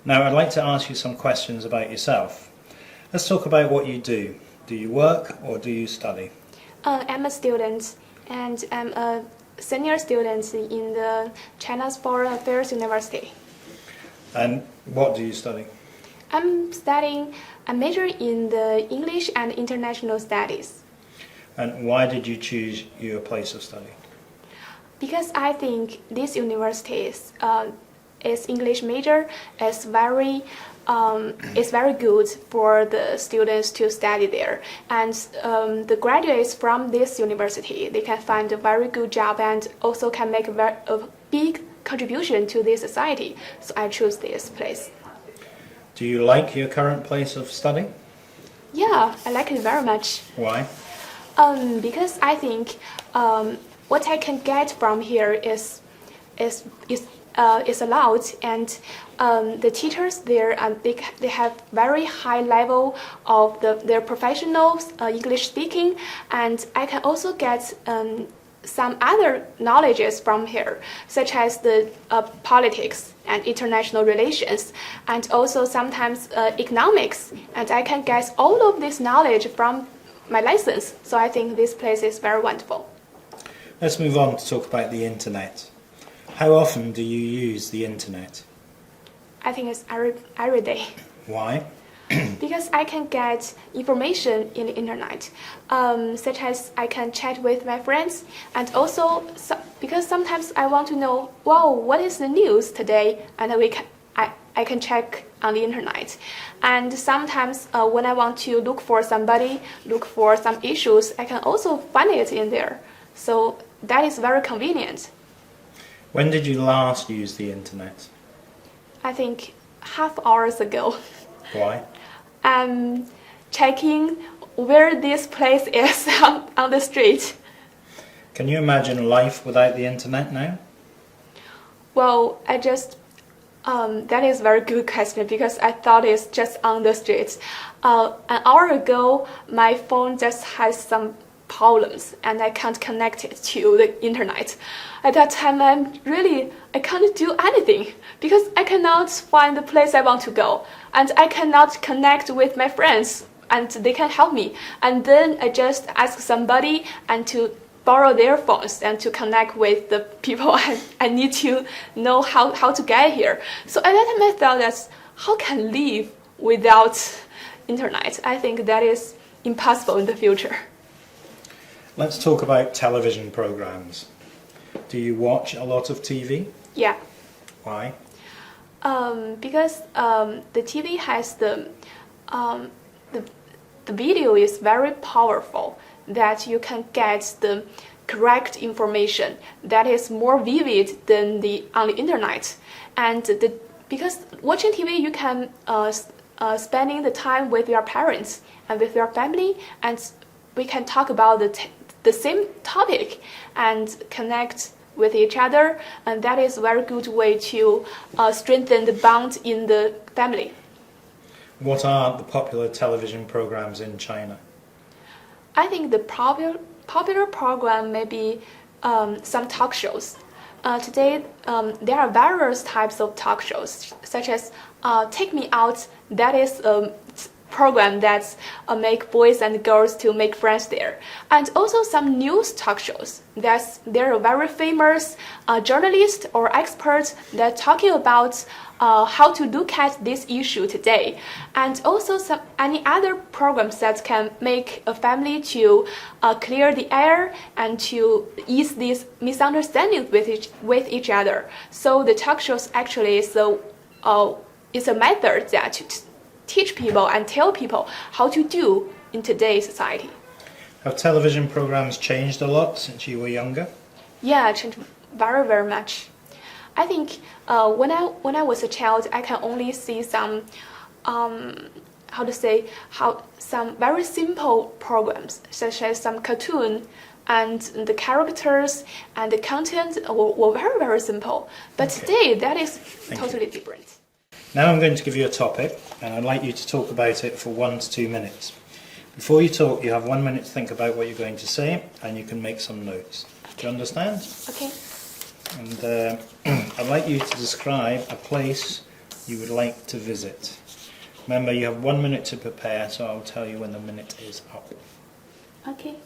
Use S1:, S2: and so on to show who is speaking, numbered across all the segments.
S1: Now I'd like to ask you some questions about yourself. Let's talk about what you do. Do you work or do you study?
S2: I'm a student, and I'm a senior student in the China's Foreign Affairs University.
S1: And what do you study?
S2: I'm studying a major in the English and International Studies.
S1: And why did you choose your place of study?
S2: Because I think this university is English major is very good for the students to study there, and the graduates from this university, they can find a very good job and also can make a big contribution to this society. So I choose this place.
S1: Do you like your current place of study?
S2: Yeah, I like it very much.
S1: Why?
S2: Because I think what I can get from here is allowed, and the teachers there, they have very high level of their professional English speaking, and I can also get some other knowledges from here, such as the politics and international relations, and also sometimes economics, and I can get all of this knowledge from my lessons. So I think this place is very wonderful.
S1: Let's move on to talk about the internet. How often do you use the internet?
S2: I think it's every day.
S1: Why?
S2: Because I can get information in the internet, such as I can chat with my friends, and also because sometimes I want to know, wow, what is the news today, and I can check on the internet. And sometimes when I want to look for somebody, look for some issues, I can also find it in there. So that is very convenient.
S1: When did you last use the internet?
S2: I think half hours ago.
S1: Why?
S2: I'm checking where this place is on the street.
S1: Can you imagine life without the internet now?
S2: Well, that is a very good question, because I thought it's just on the street. An hour ago, my phone just has some problems and I can't connect it to the internet. At that time, I can't do anything because I cannot find the place I want to go, and I cannot connect with my friends and they can help me. And then I just ask somebody and to borrow their phones and to connect with the people I need to know how to get here. So at that time I thought that how can I live without internet? I think that is impossible in the future.
S1: Let's talk about television programs. Do you watch a lot of TV?
S2: Yeah.
S1: Why?
S2: Because the TV has the video is very powerful, that you can get the correct information that is more vivid than on the internet. And because watching TV, you can spending the time with your parents and with your family, and we can talk about the same topic and connect with each other, and that is a very good way to strengthen the bond in the family.
S1: What are the popular television programs in China?
S2: I think the popular program may be some talk shows. Today, there are various types of talk shows, such as Take Me Out. That is a program that make boys and girls to make friends there. And also some news talk shows. There are very famous journalists or experts that talking about how to look at this issue today. And also any other programs that can make a family to clear the air and to ease these misunderstandings with each other. So the talk shows actually is a method that teach people and tell people how to do in today's society.
S1: Have television programs changed a lot since you were younger?
S2: Yeah, it changed very, very much. I think when I was a child, I can only see some some very simple programs, such as some cartoon, and the characters and the content were very, very simple. But today, that is totally different.
S1: Now I'm going to give you a topic, and I'd like you to talk about it for 1 to 2 minutes. Before you talk, you have 1 minute to think about what you're going to say, and you can make some notes. Do you understand?
S2: Okay.
S1: And I'd like you to describe a place you would like to visit. Remember, you have 1 minute to prepare, so I'll tell you when the minute is up.
S2: Okay.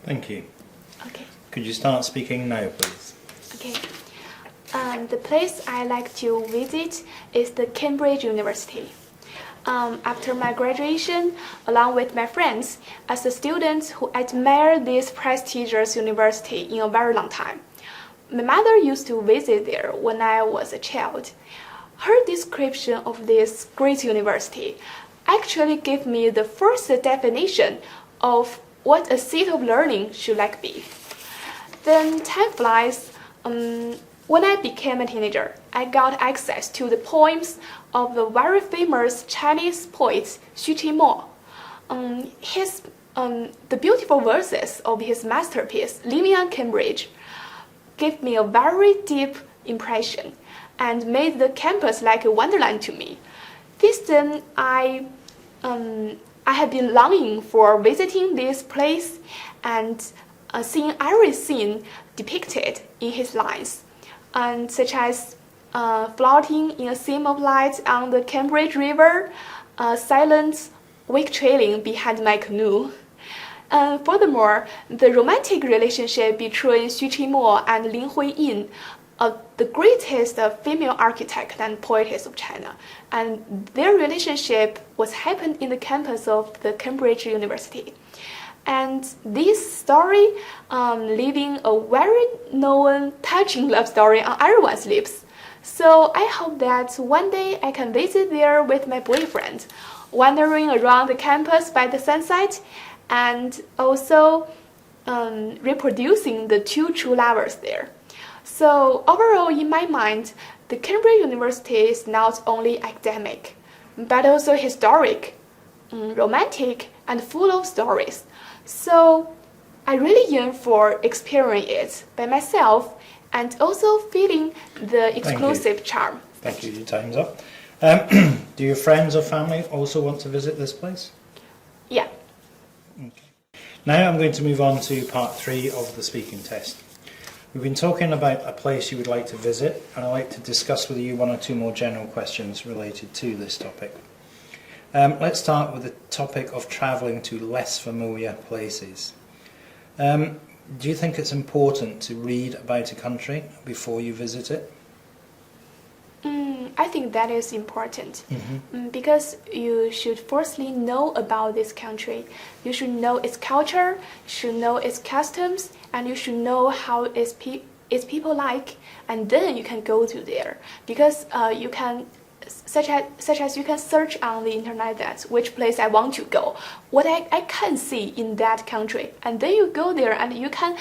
S1: Thank you.
S2: Okay.
S1: Could you start speaking now, please?
S2: Okay. The place I like to visit is the Cambridge University. After my graduation, along with my friends, as a student who admire this prestigious university in a very long time, my mother used to visit there when I was a child. Her description of this great university actually gave me the first definition of what a seat of learning should like be. Then time flies. When I became a teenager, I got access to the poems of the very famous Chinese poet Xu Qimo. The beautiful verses of his masterpiece, Living on Cambridge, gave me a very deep impression and made the campus like a wonderland to me. Since then, I have been longing for visiting this place and seeing every scene depicted in his lines, such as floating in a seam of light on the Cambridge River, silent wake trailing behind my canoe. Furthermore, the romantic relationship between Xu Qimo and Lin Huiyin, the greatest female architect and poetess of China, and their relationship was happened in the campus of the Cambridge University. And this story, leaving a very known, touching love story on everyone's lips. So I hope that one day I can visit there with my boyfriend, wandering around the campus by the sunset, and also reproducing the two true lovers there. So overall, in my mind, the Cambridge University is not only academic, but also historic, romantic, and full of stories. So I really yearn for experiencing it by myself and also feeling the exclusive charm.
S1: Thank you. Your time's up. Do your friends or family also want to visit this place?
S2: Yeah.
S1: Okay. Now I'm going to move on to part 3 of the speaking test. We've been talking about a place you would like to visit, and I'd like to discuss with you 1 or 2 more general questions related to this topic. Let's start with the topic of travelling to less familiar places. Do you think it's important to read about a country before you visit it?
S2: I think that is important because you should firstly know about this country. You should know its culture, you should know its customs, and you should know how its people like, and then you can go to there. Because you can, such as you can search on the internet that which place I want to go, what I can see in that country, and then you go there and you can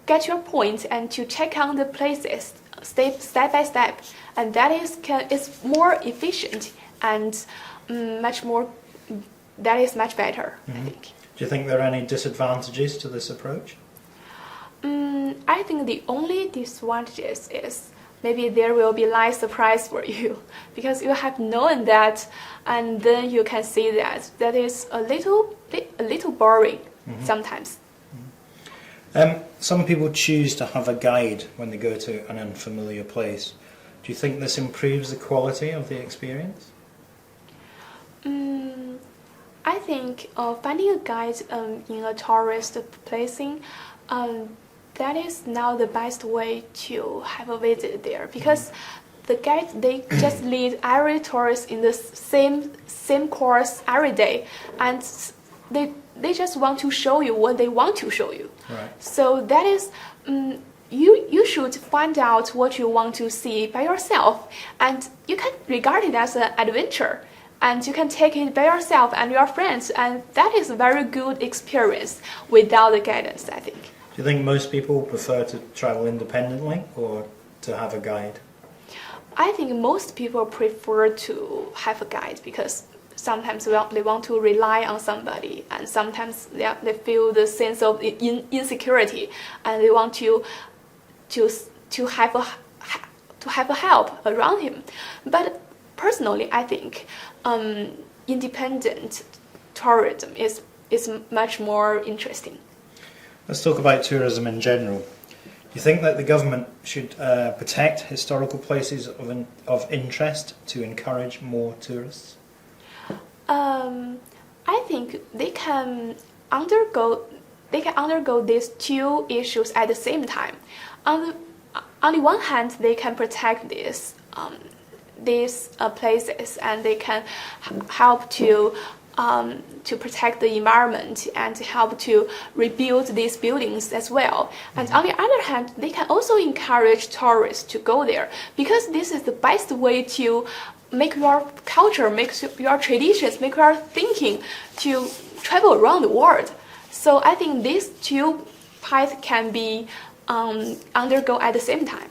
S2: get your point and to check on the places step by step, and that is more efficient and much better. I think.
S1: Do you think there are any disadvantages to this approach?
S2: I think the only disadvantages is maybe there will be light surprise for you because you have known that, and then you can see that is a little boring sometimes.
S1: Some people choose to have a guide when they go to an unfamiliar place. Do you think this improves the quality of the experience?
S2: I think finding a guide in a tourist placing, that is now the best way to have a visit there because the guides, they just lead every tourist in the same course every day, and they just want to show you what they want to show you.
S1: Right.
S2: So that is, you should find out what you want to see by yourself, and you can regard it as an adventure, and you can take it by yourself and your friends, and that is a very good experience without the guidance, I think.
S1: Do you think most people prefer to travel independently or to have a guide?
S2: I think most people prefer to have a guide because sometimes they want to rely on somebody, and sometimes they feel the sense of insecurity, and they want to have a help around him. But personally, I think independent tourism is much more interesting.
S1: Let's talk about tourism in general. Do you think that the government should protect historical places of interest to encourage more tourists?
S2: I think they can undergo these two issues at the same time. On the one hand, they can protect these places, and they can help to protect the environment and help to rebuild these buildings as well. And on the other hand, they can also encourage tourists to go there, because this is the best way to make your culture, make your traditions, make your thinking to travel around the world. So I think these two paths can be undergo at the same time.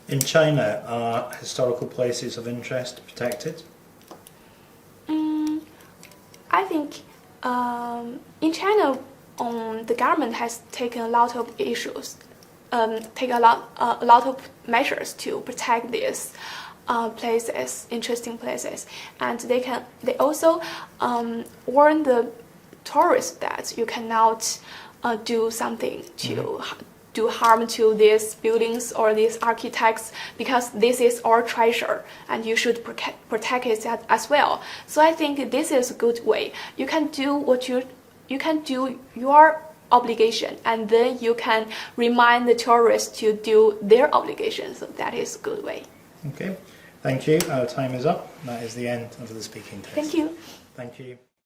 S1: In China, are historical places of interest protected?
S2: I think in China, the government has taken a lot of issues, a lot of measures to protect these places, interesting places, and they also warn the tourists that you cannot do something to do harm to these buildings or these architects, because this is our treasure and you should protect it as well. So I think this is a good way. You can do your obligation, and then you can remind the tourists to do their obligation. So that is a good way.
S1: Okay, thank you. Our time is up. That is the end of the speaking test.
S2: Thank you.
S1: Thank you.